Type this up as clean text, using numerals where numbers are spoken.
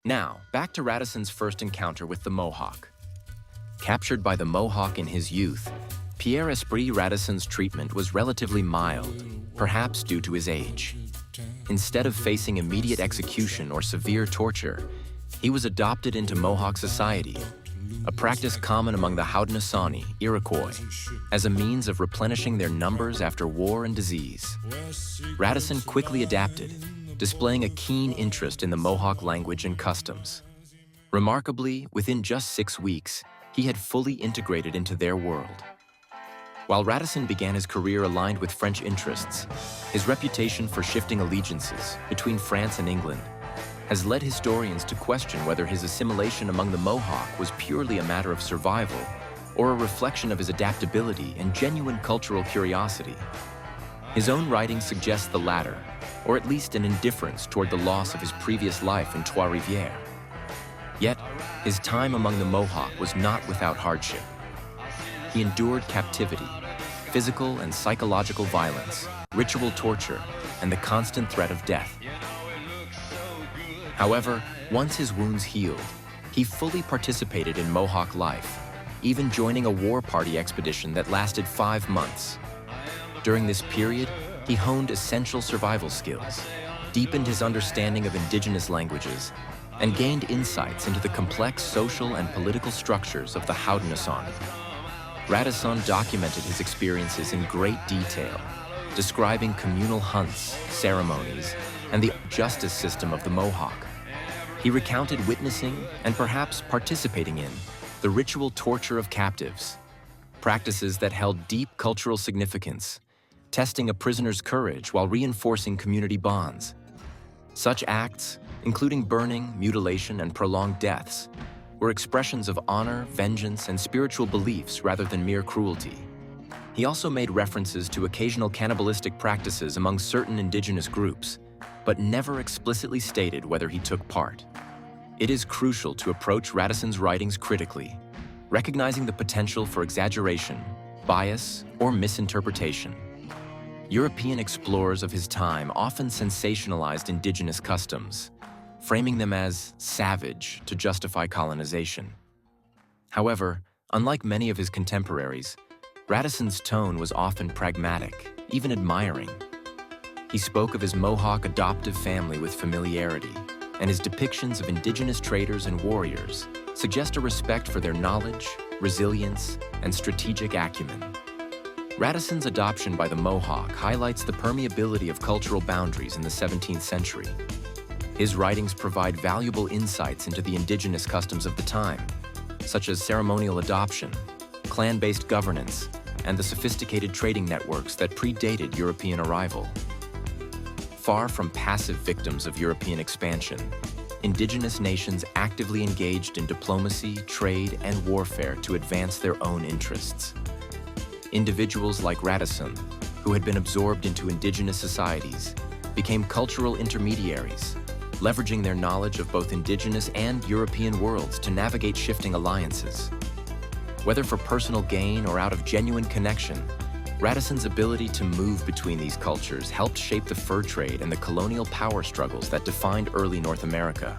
Now, back to Radisson's first encounter with the Mohawk. Captured by the Mohawk in his youth, Pierre-Esprit Radisson's treatment was relatively mild, perhaps due to his age. Instead of facing immediate execution or severe torture, he was adopted into Mohawk society, a practice common among the Haudenosaunee, Iroquois, as a means of replenishing their numbers after war and disease. Radisson quickly adapted, displaying a keen interest in the Mohawk language and customs. Remarkably, within just 6 weeks, he had fully integrated into their world. While Radisson began his career aligned with French interests, his reputation for shifting allegiances between France and England has led historians to question whether his assimilation among the Mohawk was purely a matter of survival or a reflection of his adaptability and genuine cultural curiosity. His own writing suggests the latter, or at least an indifference toward the loss of his previous life in Trois-Rivières. Yet, his time among the Mohawk was not without hardship. He endured captivity, physical and psychological violence, ritual torture, and the constant threat of death. However, once his wounds healed, he fully participated in Mohawk life, even joining a war party expedition that lasted 5 months. During this period, he honed essential survival skills, deepened his understanding of indigenous languages, and gained insights into the complex social and political structures of the Haudenosaunee. Radisson documented his experiences in great detail, describing communal hunts, ceremonies, and the justice system of the Mohawk. He recounted witnessing, and perhaps participating in, the ritual torture of captives, practices that held deep cultural significance, testing a prisoner's courage while reinforcing community bonds. Such acts, including burning, mutilation, and prolonged deaths, were expressions of honor, vengeance, and spiritual beliefs rather than mere cruelty. He also made references to occasional cannibalistic practices among certain indigenous groups, but never explicitly stated whether he took part. It is crucial to approach Radisson's writings critically, recognizing the potential for exaggeration, bias, or misinterpretation. European explorers of his time often sensationalized indigenous customs, framing them as savage to justify colonization. However, unlike many of his contemporaries, Radisson's tone was often pragmatic, even admiring. He spoke of his Mohawk adoptive family with familiarity, and his depictions of indigenous traders and warriors suggest a respect for their knowledge, resilience, and strategic acumen. Radisson's adoption by the Mohawk highlights the permeability of cultural boundaries in the 17th century. His writings provide valuable insights into the indigenous customs of the time, such as ceremonial adoption, clan-based governance, and the sophisticated trading networks that predated European arrival. Far from passive victims of European expansion, indigenous nations actively engaged in diplomacy, trade, and warfare to advance their own interests. Individuals like Radisson, who had been absorbed into indigenous societies, became cultural intermediaries, leveraging their knowledge of both indigenous and European worlds to navigate shifting alliances. Whether for personal gain or out of genuine connection, Radisson's ability to move between these cultures helped shape the fur trade and the colonial power struggles that defined early North America.